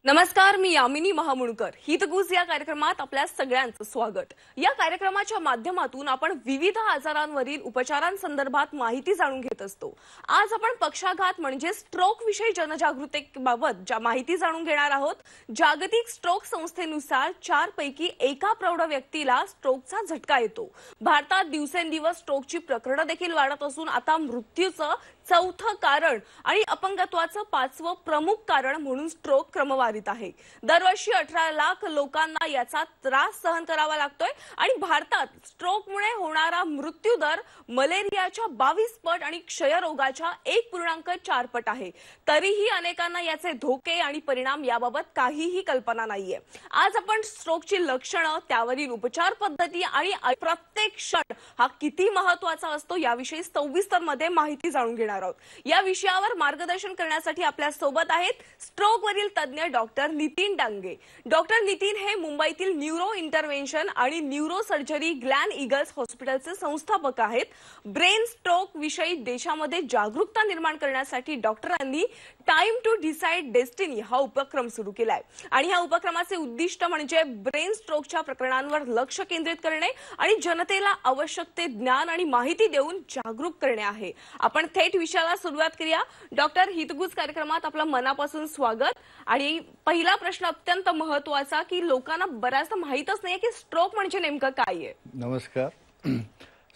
नमस्कार, मी यामिनी महामुणकर. हितगुज या कार्यक्रमात आपल्या सगळ्यांचं स्वागत. या कार्यक्रमाच्या माध्यमातून आपण विविध आजारांवरील उपचारांसंदर्भात माहिती जाणून घेत असतो. आज आपण पक्षाघात म्हणजे स्ट्रोक विषयी जनजागृतीबाबत माहिती जाणून घेणार आहोत. जागतिक स्ट्रोक संस्थेनुसार 4 पैकी एका प्रौढ व्यक्तीला स्ट्रोकचा झटका येतो. भारतात दिवसेंदिवस स्ट्रोकची प्रकरणं देखील वाढत असून आता मृत्यूचं 4थं कारण आणि अपंगत्वाचं 5वं प्रमुख कारण म्हणून स्ट्रोक क्रमवारीत आहे. दरवर्षी 18 लाख लोकांना याचा त्रास सहन करावा लागतोय आणि भारतात स्ट्रोकमुळे होणारा मृत्यू दर मलेरियाच्या 22 पट आणि क्षयरोगाच्या 1.4 पट आहे. तरीही अनेकांना याचे धोके आणि परिणाम याबाबत काहीही कल्पना नाहीये. आज आपण स्ट्रोकची लक्षणं, त्यावरील उपचार पद्धती आणि प्रत्येक क्षण हा किती महत्त्वाचा असतो याविषयी सविस्तर मध्ये माहिती जाणून घेणार आहोत. या विषयावर मार्गदर्शन करण्यासाठी आपल्या सोबत आहेत स्ट्रोकवरील तज्ञ डॉक्टर नितीन डांगे. डॉक्टर नितीन हे मुंबईतील न्यूरो इंटरव्हेन्शन आणि न्यूरो सर्जरी ग्लॅन ईगल्स हॉस्पिटलचे संस्थापक आहेत. ब्रेन स्ट्रोक विषयी देशामध्ये जागरूकता निर्माण करण्यासाठी डॉक्टरांनी टाइम टू डिसाइड डेस्टिनी हा उपक्रम सुरू केलाय आणि या उपक्रमाचे उद्दिष्ट म्हणजे ब्रेन स्ट्रोकच्या प्रकरणांवर लक्ष केंद्रित करणे आणि जनतेला आवश्यक ते ज्ञान आणि माहिती देऊन जागरूक करणे आहे. आपण थेट विषयाला सुरुवात करूया. डॉक्टर, हितगुज कार्यक्रमात आपलं मनापासून स्वागत. आणि पहिला प्रश्न अत्यंत महत्त्वाचा की लोकांना बऱ्याचदा माहीतच नाहीये की स्ट्रोक म्हणजे नेमकं काय आहे. नमस्कार.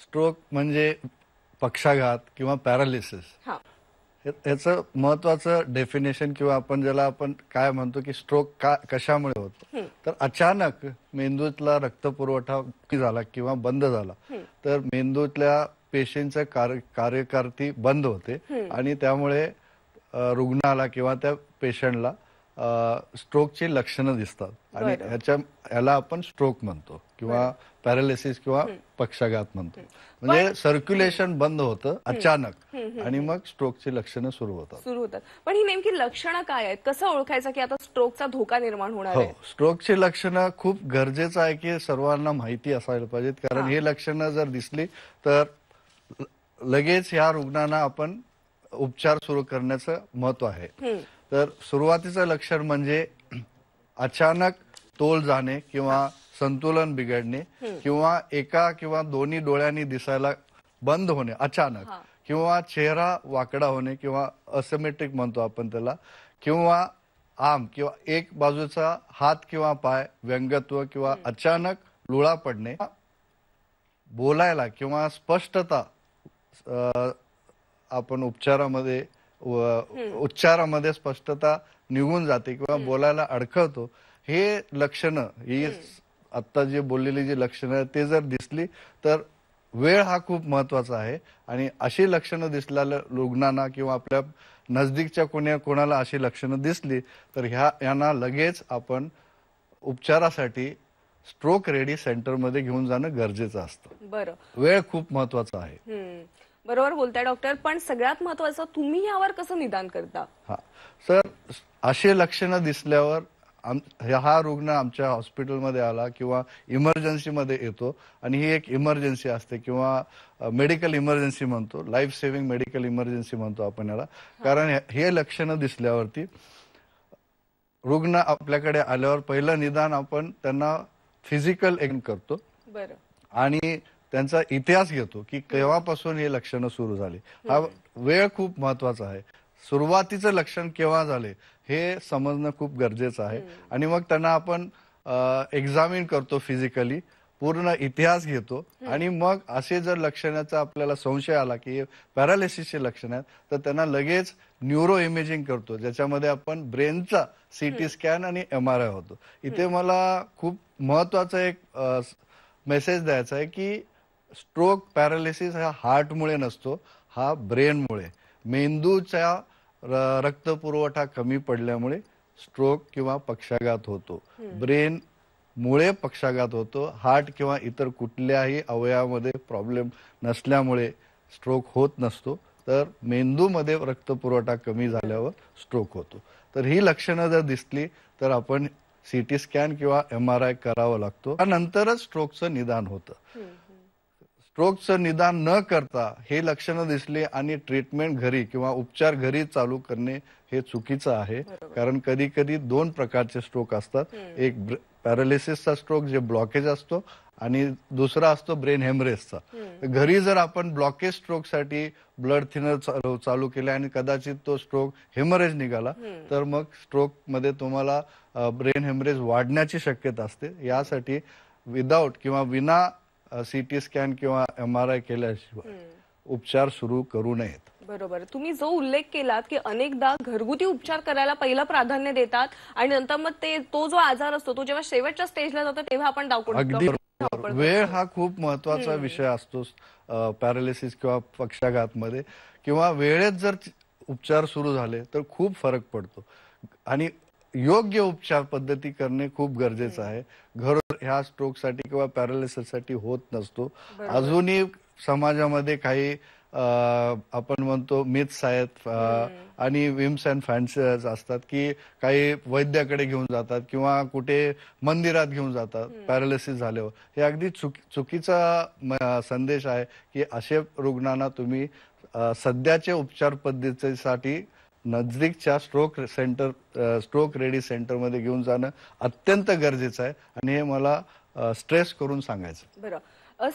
स्ट्रोक म्हणजे पक्षाघात किंवा पॅरालिसिस. याचं महत्वाचं डेफिनेशन किंवा आपण ज्याला आपण काय म्हणतो की स्ट्रोक कशामुळे होतो, तर अचानक मेंदूतला रक्तपुरवठा झाला किंवा बंद झाला तर मेंदूतल्या पेशींचा कार्यकारती बंद होते आणि त्यामुळे रुग्णाला किंवा त्या पेशंटला स्ट्रोकची लक्षणं दिसतात आणि याला आपण स्ट्रोक म्हणतो किंवा पॅरालिसिस किंवा पक्षाघात म्हणतो. म्हणजे सर्क्युलेशन बंद होतं अचानक आणि मग स्ट्रोकची लक्षणं सुरू होतात. पण ही नेमकी लक्षणं काय आहेत, कसं ओळखायचं की आता स्ट्रोकचा धोका निर्माण होणार आहे? स्ट्रोकची लक्षणं खूप गरजेचं आहे की सर्वांना माहिती असायला पाहिजेत, कारण हे लक्षणं जर दिसली तर लगेच ह्या रुग्णांना आपण उपचार सुरू करण्याचं महत्व आहे. तर सुरुवातीचं लक्षण म्हणजे अचानक तोल जाणे किंवा संतुलन बिघडणे किंवा एका किंवा दोन्ही डोळ्यांनी दिसायला बंद होणे अचानक, किंवा चेहरा वाकडा होणे किंवा असिमेट्रिक म्हणतो आपण त्याला, किंवा आम किंवा एक बाजूचा हात किंवा पाय व्यंगत्व किंवा अचानक लुळा पडणे, बोलायला किंवा स्पष्टता आपण उच्चारामध्ये स्पष्टता निघून जाते किंवा बोलायला अडखळतो. हे लक्षणं, ही आता जे बोललेली जी लक्षणं आहेत ते जर दिसली तर वेळ हा खूप महत्वाचा आहे आणि अशी लक्षणं दिसलेल्या रुग्णांना किंवा आपल्या नजदीकच्या कोणाला अशी लक्षणं दिसली तर यांना लगेच आपण उपचारासाठी स्ट्रोक रेडी सेंटरमध्ये घेऊन जाणं गरजेचं असतं. बरं, वेळ खूप महत्वाचा आहे. बरोबर बोलताय डॉक्टर, पण सगळ्यात महत्वाचं तुम्ही यावर कसं निदान करता? सर, अशी लक्षणं दिसल्यावर हा रुग्ण आमच्या हॉस्पिटलमध्ये आला किंवा इमर्जन्सीमध्ये येतो आणि ही एक इमर्जन्सी असते किंवा मेडिकल इमर्जन्सी म्हणतो, लाईफ सेव्हिंग मेडिकल इमर्जन्सी म्हणतो आपण याला. कारण हे लक्षणं दिसल्यावरती रुग्ण आपल्याकडे आल्यावर पहिलं निदान आपण त्यांना फिजिकल करतो आणि त्यांचा इतिहास घेतो की केव्हापासून हे लक्षणं सुरू झाली. हा वेळ खूप महत्वाचा आहे. सुरुवातीचं लक्षण केव्हा झाले हे समजणं खूप गरजेचं आहे आणि मग त्यांना आपण एक्झामिन करतो, फिजिकली पूर्ण इतिहास घेतो आणि मग असे जर लक्षणाचा आपल्याला संशय आला की पॅरालिसिसचे लक्षण आहेत तर त्यांना लगेच न्यूरो इमेजिंग करतो, ज्याच्यामध्ये आपण ब्रेनचा CT स्कॅन आणि MRI होतो. इथे मला खूप महत्वाचा एक मेसेज द्यायचा आहे की स्ट्रोक पॅरालिसिस हा हार्टमुळे नसतो, हा ब्रेनमुळे, मेंदूच्या रक्तपुरवठा कमी पडल्यामुळे स्ट्रोक किंवा पक्षाघात होतो. ब्रेन मुळे पक्षाघात होतो. हार्ट किंवा इतर कुठल्याही अवयवामध्ये प्रॉब्लेम नसल्यामुळे स्ट्रोक होत नसतो, तर मेंदूमध्ये रक्तपुरवठा कमी झाल्यावर स्ट्रोक होतो. तर ही लक्षणं जर दिसली तर आपण CT स्कॅन किंवा MRI करावं लागतो, त्यानंतरच स्ट्रोकचं निदान होतं. स्ट्रोकचं निदान न करता हे लक्षणं दिसली आणि ट्रीटमेंट घरी किंवा उपचार घरी चालू करणे हे चुकीचं आहे. कारण कधी कधी दोन प्रकारचे स्ट्रोक असतात. एक पॅरालिसिसचा स्ट्रोक जे ब्लॉकेज असतो आणि दुसरा असतो ब्रेन हेमरेजचा. घरी जर आपण ब्लॉकेज स्ट्रोकसाठी ब्लड थिनर चालू केले आणि कदाचित तो स्ट्रोक हेमरेज निघाला तर मग स्ट्रोक मध्ये तुम्हाला ब्रेन हेमरेज वाढण्याची शक्यता असते. यासाठी विदाउट किंवा विना सीटी स्कॅन किंवा MRI केल्याशिवाय उपचार सुरू करू नयेत. बरोबर. तुम्ही जो उल्लेख केलात की अनेकदा घरगुती उपचार करायला पहिलं प्राधान्य देतात आणि नंतर मग तो जो आजार असतो तो जेव्हा शेवटच्या स्टेजला जातो तेव्हा आपण अगदी बरोबर. वेळ हा खूप महत्वाचा विषय असतो पॅरालिसिस किंवा पक्षाघात मध्ये. किंवा वेळेत जर उपचार सुरू झाले तर खूप फरक पडतो आणि योग्य उपचार पद्धती करणे खूप गरजेचं आहे. घर ह्या स्ट्रोकसाठी किंवा पॅरालिसिससाठी होत नसतो. अजूनही समाजामध्ये काही आपण म्हणतो मिथ्स आहेत आणि विम्स अँड फॅन्सीज असतात की काही वैद्याकडे घेऊन जातात किंवा कुठे मंदिरात घेऊन जातात पॅरालिसिस झाल्यावर. हे अगदी चुकीचा संदेश आहे की अशा रुग्णांना तुम्ही सध्याच्या उपचार पद्धतीसाठी नजदीकच्या स्ट्रोक रेडी सेंटरमध्ये घेऊन जाणं अत्यंत गरजेचं आहे आणि हे मला स्ट्रेस करून सांगायचं. बरं.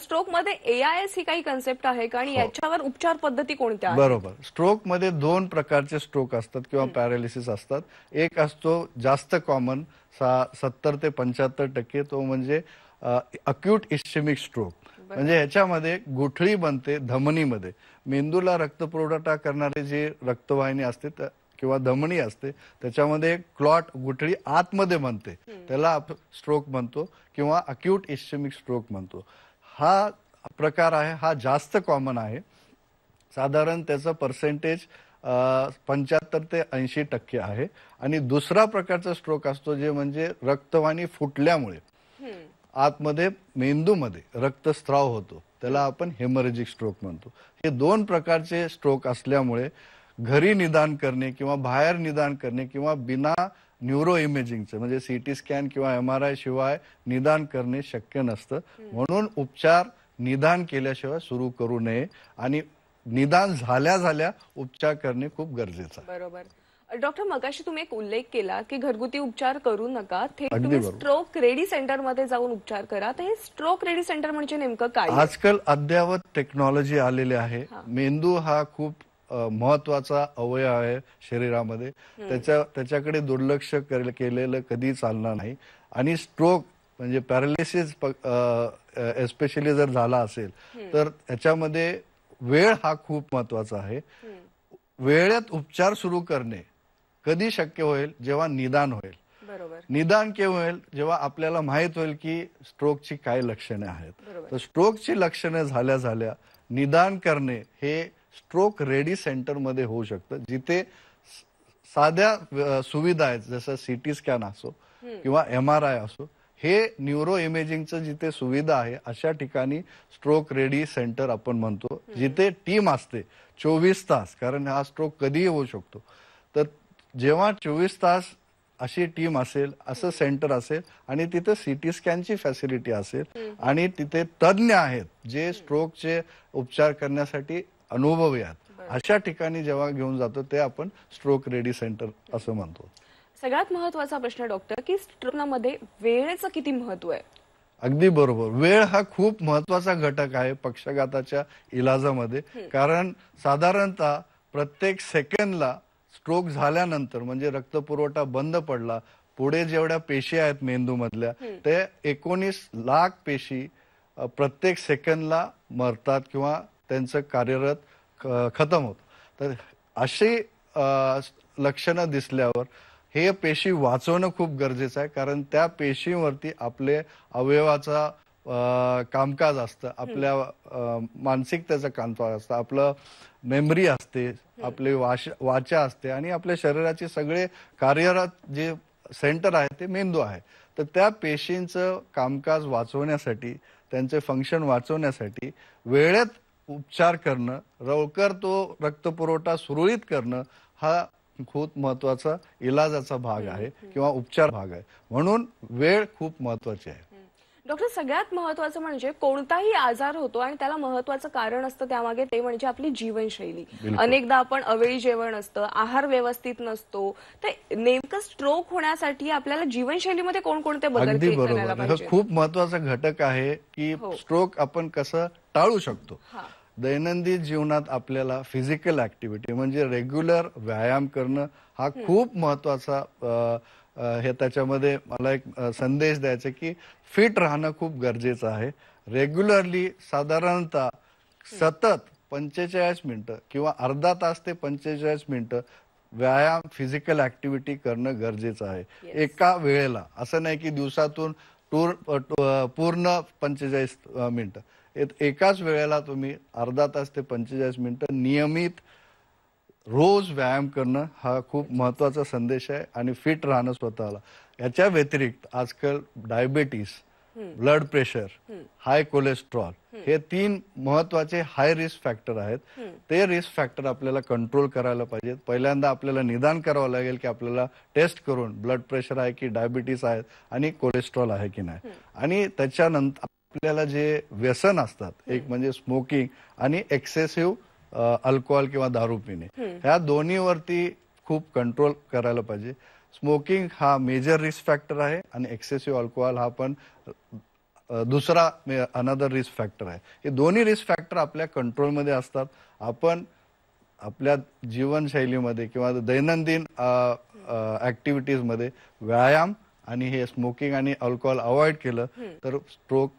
स्ट्रोक मध्ये AIS ही काही कन्सेप्ट आहे का आणि याच्यावर उपचार पद्धती कोणत्या आहेत? बरोबर. स्ट्रोक मध्ये दोन प्रकारचे स्ट्रोक असतात किंवा पॅरालिसिस असतात. एक असतो जास्त कॉमन 70 ते 75%, तो म्हणजे अक्यूट इस्केमिक स्ट्रोक. म्हणजे ह्याच्यामध्ये गुठळी बनते धमनीमध्ये. मेंदूला रक्तपुरवठा करणारे जे रक्तवाहिनी असते किंवा धमनी असते त्याच्यामध्ये क्लॉट गुठळी आतमध्ये बनते, त्याला स्ट्रोक म्हणतो किंवा अक्यूट इस्केमिक स्ट्रोक म्हणतो. हा प्रकार आहे, हा जास्त कॉमन आहे. साधारण त्याचं पर्सेंटेज 75 ते 80% आहे. आणि दुसरा प्रकारचा स्ट्रोक असतो जे म्हणजे रक्तवाहिनी फुटल्यामुळे आतमध्ये मेंदूमध्ये रक्तस्राव होतो, त्याला आपण हेमरेजिक स्ट्रोक म्हणतो. हे दोन प्रकारचे स्ट्रोक असल्यामुळे घरी निदान करणे किंवा बाहेर निदान करणे किंवा बिना न्यूरो इमेजिंगचं म्हणजे CT स्कॅन किंवा MRI शिवाय निदान करणे शक्य नसतं. म्हणून उपचार निदान केल्याशिवाय सुरू करू नये आणि निदान झाल्या उपचार करणे खूप गरजेचं आहे. बरोबर. डॉक्टर, मगाशी तुम्ही एक उल्लेख केला की घरगुती उपचार करू नका, थेट तुम्ही स्ट्रोक रेडी सेंटर मध्ये जाऊन उपचार करा. तर हे स्ट्रोक रेडी सेंटर म्हणजे नेमकं काय? आजकाल अद्ययावत टेक्नॉलॉजी आलेली आहे. मेंदू हा खूप महत्वाचा अवयव आहे शरीरामध्ये. त्याच्याकडे दुर्लक्ष केलेलं कधी चालणार नाही. आणि स्ट्रोक म्हणजे पॅरालिसिस एस्पेशली जर झाला असेल तर त्याच्यामध्ये वेळ हा खूप महत्वाचा आहे. वेळेत उपचार सुरू करणे कधी शक्य होईल? जेव्हा निदान होईल. बरोबर. निदान केव्हा होईल? जेव्हा आपल्याला माहित होईल की स्ट्रोकची काय लक्षणे आहेत. तर स्ट्रोकची लक्षणे झाल्या निदान करणे हे स्ट्रोक रेडी सेंटर मध्ये होऊ शकतं, जिथे साध्या सुविधा आहेत जसं CT स्कॅन असो किंवा MRI असो. हे न्यूरो इमेजिंगचं जिथे सुविधा आहे अशा ठिकाणी स्ट्रोक रेडी सेंटर आपण म्हणतो, जिथे टीम असते 24 तास. कारण हा स्ट्रोक कधीही होऊ शकतो. तर जेव्हा 24 तास अशी टीम असेल, असं सेंटर असेल आणि तिथे CT स्कॅनची फॅसिलिटी असेल आणि तिथे तज्ञ आहेत जे स्ट्रोकचे उपचार करण्यासाठी अनुभवी आहेत, अशा ठिकाणी जेव्हा घेऊन जातो ते आपण स्ट्रोक रेडी सेंटर असं म्हणतो. सगळ्यात महत्वाचा प्रश्न डॉक्टर की स्ट्रोकमध्ये वेळेचं किती महत्व आहे? अगदी बरोबर. वेळ हा खूप महत्वाचा घटक आहे पक्षाघाताच्या इलाजामध्ये. कारण साधारणतः प्रत्येक सेकंदला स्ट्रोक झाल्यानंतर म्हणजे रक्तपुरवठा बंद पडला, पुढे जेवढ्या पेशी आहेत मेंदूमधल्या ते 19 लाख पेशी प्रत्येक सेकंदला मरतात किंवा त्यांचं कार्यरत खतम होत. तर अशी लक्षणं दिसल्यावर हे पेशी वाचवणं खूप गरजेचं आहे. कारण त्या पेशीवरती आपले अवयवाचा कामकाज असतं, आपल्या मानसिकतेचं कामकाज असतं, आपलं मेमरी असते, आपली वाचा असते आणि आपल्या शरीराचे सगळे कार्यरत जे सेंटर आहे ते मेंदू आहे. तर त्या पेशींचं कामकाज वाचवण्यासाठी, त्यांचे फंक्शन वाचवण्यासाठी वेळेत उपचार करणं, लवकर तो रक्तपुरवठा सुरळीत करणं हा खूप महत्वाचा इलाजाचा भाग आहे किंवा उपचार भाग आहे. म्हणून वेळ खूप महत्वाची आहे. डॉक्टर, सगळ्यात महत्त्वाचं म्हणजे कोणताही आजार होतो आणि त्याला महत्त्वाचं कारण असतं त्यामागे, ते म्हणजे आपली जीवनशैली. अनेकदा आपण अवेळी जेवण असतं, आहार व्यवस्थित नसतो, तर नेमकं स्ट्रोक होण्यासाठी आपल्याला जीवनशैलीमध्ये कोणकोणते बदल अगदी करायला बरोबर. पाहिजे? हा खूप महत्वाचा घटक आहे की स्ट्रोक आपण कसं टाळू शकतो. दैनंदिन जीवनात आपल्याला फिजिकल ऍक्टिव्हिटी म्हणजे रेग्युलर व्यायाम करणं हा खूप महत्वाचा हे त्याच्यामध्ये मला एक संदेश द्यायचा की फिट राहणं खूप गरजेचं आहे. रेग्युलरली साधारणतः सतत 45 मिनिटं किंवा अर्धा तास ते 45 मिनिटं व्यायाम फिजिकल ऍक्टिव्हिटी करणं गरजेचं आहे एका वेळेला. असं नाही की दिवसातून पूर्ण 45 मिनिटं, एकाच वेळेला तुम्ही अर्धा तास ते 45 मिनिटं नियमित रोज व्यायाम करणं हा खूप महत्वाचा संदेश आहे आणि फिट राहणं स्वतःला. याच्या व्यतिरिक्त आजकाल डायबिटीस, ब्लड प्रेशर, हाय कोलेस्ट्रॉल हे 3 महत्वाचे हाय रिस्क फॅक्टर आहेत. ते रिस्क फॅक्टर आपल्याला कंट्रोल करायला पाहिजेत. पहिल्यांदा आपल्याला निदान करावं लागेल की आपल्याला टेस्ट करून ब्लड प्रेशर आहे की डायबिटीस आहे आणि कोलेस्ट्रॉल आहे की नाही. आणि त्याच्यानंतर आपल्याला जे व्यसन असतात, एक म्हणजे स्मोकिंग आणि एक्सेसिव्ह अल्कोहोल किंवा दारू पिणे, ह्या दोन्हीवरती खूप कंट्रोल करायला पाहिजे. स्मोकिंग हा मेजर रिस्क फॅक्टर आहे आणि एक्सेसिव्ह अल्कोहोल हा पण दुसरा अनदर रिस्क फॅक्टर आहे. हे दोन्ही रिस्क फॅक्टर आपल्या कंट्रोलमध्ये असतात. आपण आपल्या जीवनशैलीमध्ये किंवा दैनंदिन ऍक्टिव्हिटीजमध्ये व्यायाम आणि हे स्मोकिंग आणि अल्कोहोल अवॉइड केलं तर स्ट्रोक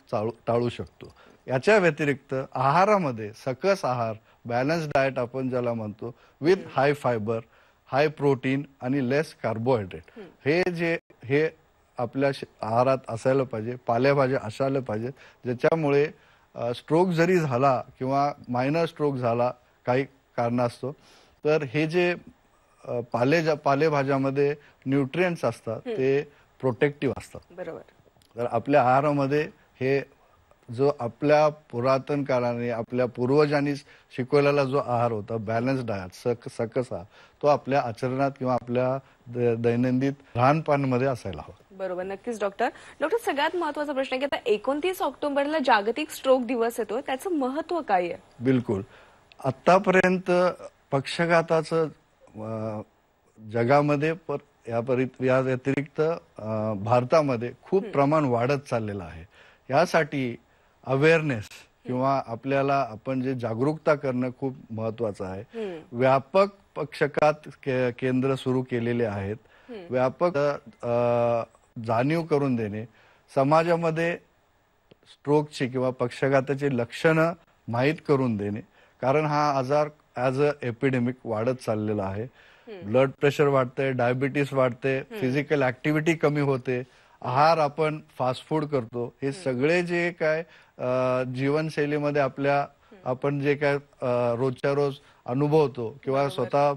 टाळू शकतो. याच्या व्यतिरिक्त आहारामध्ये सकस आहार, बॅलन्स डाएट आपण ज्याला म्हणतो, with high fibre, high protein आणि लेस कार्बोहायड्रेट, हे आपल्या आहारात असायला पाहिजे. पालेभाज्या असायला पाहिजेत, ज्याच्यामुळे स्ट्रोक जरी झाला किंवा मायनर स्ट्रोक झाला काही कारणास्तव, तर हे जे पालेभाज्यामध्ये न्यूट्रिएंट्स असतात ते प्रोटेक्टिव्ह असतात. बरोबर. तर आपल्या आहारामध्ये हे जो आपल्या पुरातन काळाने आपल्या पूर्वजांनी शिकवलेला जो आहार होता, बॅलन्स डाएट, सकस आहार, तो आपल्या आचरणात किंवा आपल्या दैनंदिन राहणीमानमध्ये असायला हवा. बरोबर, नक्कीच डॉक्टर. सगळ्यात महत्त्वाचा प्रश्न आहे की आता 29 ऑक्टोबरला जागतिक स्ट्रोक दिवस येतो, त्याचं महत्त्व काय आहे? बिलकुल. आतापर्यंत पक्षघाताचं जगामध्ये या व्यतिरिक्त भारतामध्ये खूप प्रमाण वाढत चाललेलं आहे. यासाठी अवेअरनेस किंवा आपल्याला आपण जे जागरूकता करणं खूप महत्वाचं आहे. व्यापक पक्षघात केंद्र सुरू केलेले आहेत. व्यापक जाणीव करून देणे, समाजामध्ये स्ट्रोकची किंवा पक्षघाताची लक्षणं माहीत करून देणे, कारण हा आजार ॲज अ एपिडेमिक वाढत चाललेला आहे. ब्लड प्रेशर वाढते, डायबिटीस वाढते, फिजिकल ऍक्टिव्हिटी कमी होते, आहार आपण फास्ट फूड करतो, हे सगळे जे काय जीवनशैलीमध्ये आपण जे काय रोजच्या रोज अनुभवतो किंवा स्वतः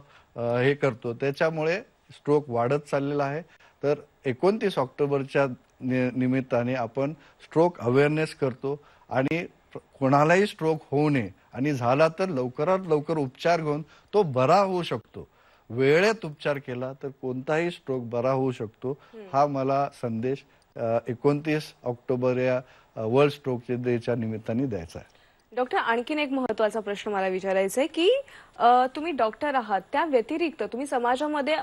हे करतो, त्याच्यामुळे स्ट्रोक वाढत चाललेला आहे. तर 29 ऑक्टोबरच्या निमित्ताने आपण स्ट्रोक अवेअरनेस करतो आणि कोणालाही स्ट्रोक होऊ नये आणि झाला तर लवकरात लवकर उपचार घेऊन तो बरा होऊ शकतो. वेळेत उपचार केला तर कोणताही स्ट्रोक बरा होऊ शकतो. हा मला संदेश 29 ऑक्टोबर या वर्ल्ड स्ट्रोक डेच्या निमित्ताने द्यायचा आहे. डॉक्टर, आणखीन एक महत्त्वाचा प्रश्न मला विचारायचा आहे की तुम्ही डॉक्टर आहात, त्या व्यतिरिक्त तुम्ही समाजामध्ये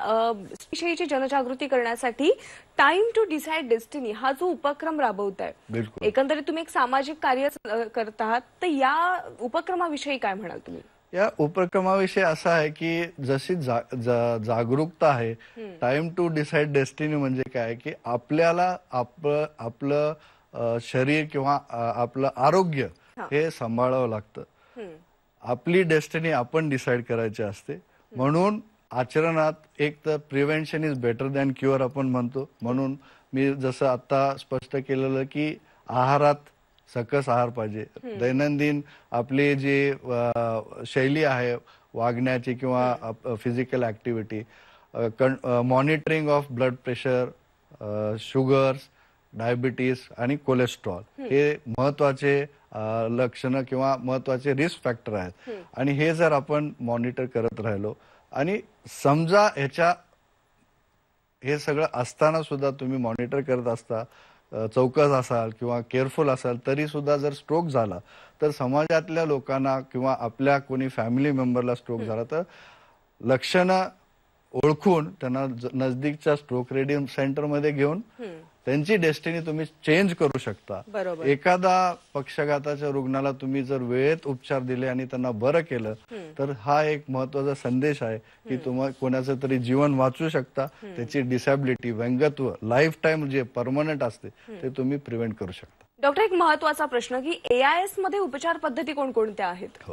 विषयीची जनजागृती करण्यासाठी टाइम टू डिसाइड डेस्टिनी हा जो उपक्रम राबवताय, एकंदरीत तुम्ही एक सामाजिक कार्य करत आहात, तर या उपक्रमाविषयी काय म्हणाल तुम्ही? या उपक्रमाविषयी असं आहे की जशी जागरूकता आहे, टाइम टू डिसाइड डेस्टिनी म्हणजे काय की आपल्याला आपलं शरीर किंवा आपलं आरोग्य हे सांभाळावं लागतं. आपली डेस्टिनी आपण डिसाइड करायची असते. म्हणून आचरणात एक तर prevention is better than cure आपण म्हणतो. म्हणून मी जसं आता स्पष्ट केलेलं की आहारात सकस आहार पाहिजे. दैनंदिन आपली जी शैली आहे वागण्याची किंवा physical activity, monitoring of blood pressure, sugars, diabetes आणि कोलेस्ट्रॉल हे महत्वाचे लक्षणं किंवा महत्वाचे रिस्क फॅक्टर आहेत. आणि हे जर आपण मॉनिटर करत राहिलो आणि समजा हे सगळं असताना सुद्धा तुम्ही मॉनिटर करत असता चौकस असाल किंवा केअरफुल असाल तरी सुद्धा जर स्ट्रोक झाला तर समाजातल्या लोकांना किंवा आपल्या कोणी फॅमिली मेंबरला स्ट्रोक झाला तर लक्षणं ओळखून त्यांना नजदीकच्या स्ट्रोक रेडियम सेंटरमध्ये घेऊन त्यांची डेस्टिनी तुम्ही चेंज करू शकता. एखादा पक्षाघाताच्या रुग्णाला तुम्ही जर वेळेत उपचार दिले आणि त्यांना बरं केलं तर हा एक महत्वाचा संदेश आहे की तुम्ही कोणाचं तरी जीवन वाचू शकता. त्याची डिसॅबिलिटी, व्यंगत्व, लाईफ टाईम जे परमनंट असते ते तुम्ही प्रिव्हेंट करू शकता. डॉक्टर, एक महत्वाचा प्रश्न की AIS मध्ये उपचार पद्धती कोणकोणत्या आहेत?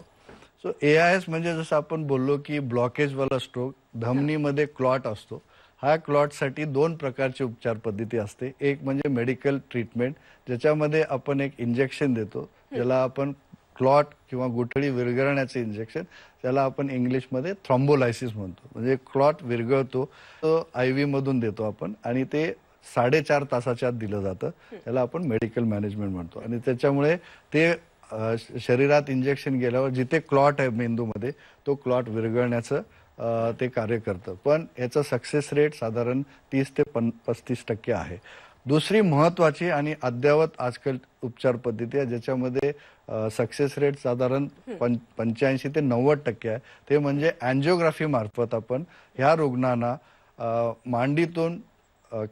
सो AIS म्हणजे जसं आपण बोललो की ब्लॉकेजवाला स्ट्रोक, धमनीमध्ये क्लॉट असतो. ह्या क्लॉटसाठी 2 प्रकारची उपचार पद्धती असते. एक म्हणजे मेडिकल ट्रीटमेंट, ज्याच्यामध्ये आपण एक इंजेक्शन देतो ज्याला आपण क्लॉट किंवा गुठळी विरघळण्याचे इंजेक्शन, त्याला आपण इंग्लिशमध्ये थ्रॉम्बोलायसिस म्हणतो. म्हणजे क्लॉट विरघळतो तो IV मधून देतो आपण आणि ते 4.5 तासाच्या आत दिलं जातं. त्याला आपण मेडिकल मॅनेजमेंट म्हणतो. आणि त्याच्यामुळे ते शरीरात इंजेक्शन गेल्यावर जिथे क्लॉट आहे मेंदूमध्ये तो क्लॉट विरघळण्याचं ते कार्य करतं. पण याचा सक्सेस रेट साधारण 30 ते 35% आहे. दुसरी महत्वाची आणि अद्ययावत आजकाल उपचार पद्धती आहे ज्याच्यामध्ये सक्सेस रेट साधारण 85 ते 90% आहे. ते म्हणजे अँजिओग्राफी मार्फत आपण ह्या रुग्णांना मांडीतून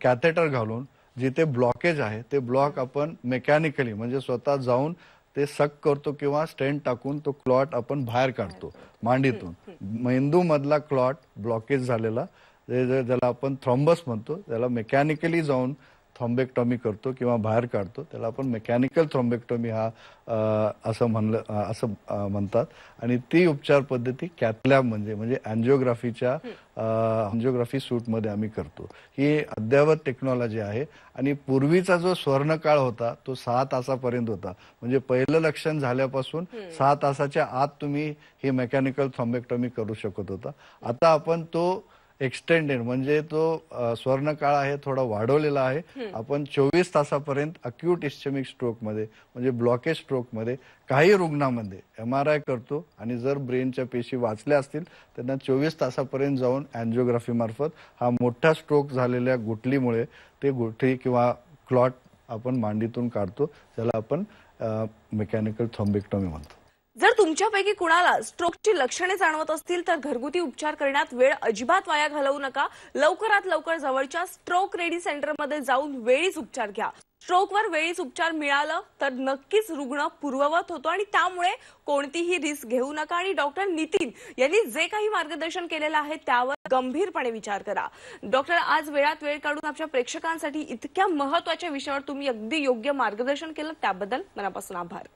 कॅथेटर घालून जिथे ब्लॉकेज आहे ते ब्लॉक आपण मेकॅनिकली म्हणजे स्वतः जाऊन ते सक करतो किंवा स्टेंट टाकून तो क्लॉट आपण बाहेर काढतो मांडीतून. मेंदू मधला क्लॉट ब्लॉकेज झालेला ज्याला आपण थ्रॉम्बस म्हणतो त्याला मेकॅनिकली जाऊन थ्रॉम्बेक्टॉमी करतो किंवा बाहेर काढतो. त्याला आपण मेकॅनिकल थ्रॉम्बेक्टॉमी असं म्हणतात. आणि ती उपचार पद्धती कॅथलॅब म्हणजे अँजिओग्राफी सूटमध्ये आम्ही करतो. ही अद्ययावत टेक्नॉलॉजी आहे. आणि पूर्वीचा जो स्वर्णकाळ होता तो 6 तासापर्यंत होता. म्हणजे पहिलं लक्षण झाल्यापासून 6 तासाच्या आत तुम्ही ही मेकॅनिकल थ्रॉम्बेक्टॉमी करू शकत होता. आता आपण तो एक्सटेंडेड म्हणजे तो स्वर्णकाळ आहे थोडा वाढवलेला आहे. आपण 24 तासापर्यंत अक्यूट इस्चेमिक स्ट्रोक मध्ये म्हणजे ब्लॉकेज स्ट्रोक मध्ये काही रुग्णांमध्ये MRI करतो आणि जर ब्रेनच्या पेशी वाचल्या असतील त्यांना 24 तासापर्यंत जाऊन अँजिओग्राफी मार्फत हा मोठा स्ट्रोक झालेल्या गुठलीमुळे ते गुठली किंवा क्लॉट आपण मांडीतून काढतो, ज्याला आपण मेकॅनिकल थ्रॉम्बेक्टॉमी म्हणतो. जर तुमच्यापैकी कुणाला स्ट्रोकची लक्षणे जाणवत असतील तर घरगुती उपचार करण्यात वेळ अजिबात वाया घालवू नका. लवकरात लवकर जवळच्या स्ट्रोक रेडी सेंटरमध्ये जाऊन वेळीच उपचार घ्या. स्ट्रोकवर वेळीच उपचार मिळालं तर नक्कीच रुग्ण पूर्ववत होतो आणि त्यामुळे कोणतीही रिस्क घेऊ नका. आणि डॉक्टर नितीन यांनी जे काही मार्गदर्शन केलेलं आहे त्यावर गंभीरपणे विचार करा. डॉक्टर, आज वेळात वेळ काढून आपल्या प्रेक्षकांसाठी इतक्या महत्त्वाच्या विषयावर तुम्ही अगदी योग्य मार्गदर्शन केलं त्याबद्दल मनापासून आभार.